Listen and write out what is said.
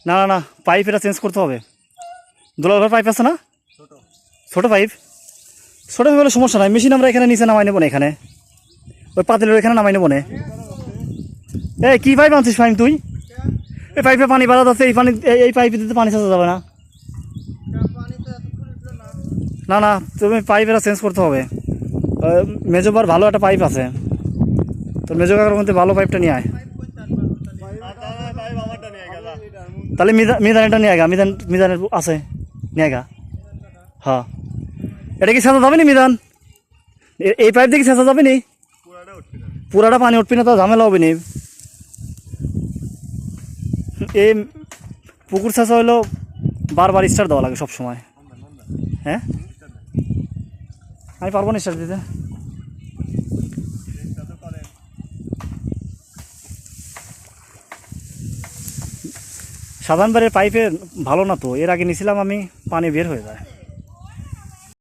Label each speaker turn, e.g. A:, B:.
A: না না না, পাইপ এটা চেঞ্জ করতে হবে। দুলাল ভাই পাইপ আছে না? ছোটো পাইপ, ছোটো পাইপ হলে সমস্যা নাই, মেশিন আমরা এখানে নিচে নামাই নেবো না, এখানে ওই পাতিলের এখানে নামাই নেবো না। এই কী পাইপ আনছিস ফাইম তুই? এই পাইপে পানি বাড়া যাচ্ছে, এই পানি এই পাইপে দিতে পানি ছাড়া যাবে না। না না, তুমি পাইপ এটা চেঞ্জ করতে হবে। মেজোবার ভালো একটা পাইপ আছে, তোর মেজো কাকার মধ্যে ভালো পাইপটা নিয়ে আয়। তাহলে মিজানেরটা নিয়ে আগা, মিজানের আছে নিয়ে আগা। হ্যাঁ, এটা কি ছেঁচা যাবে নি মিজান? এই পাইপ দিয়ে কি ছেঁচা যাবে নি? পুরাটা পানি উঠবি না, তো ঝামেলা হবে নি। এই পুকুর ছেঁচা হইলো বারবার স্টার্ট দেওয়া লাগে সব সময়। হ্যাঁ, আমি পারবো না স্টার্ট দিতে। সাধারণ বাড়ির পাইপে ভালো না তো, এর আগে নিয়েছিলাম আমি, পানি বের হয়ে যায়।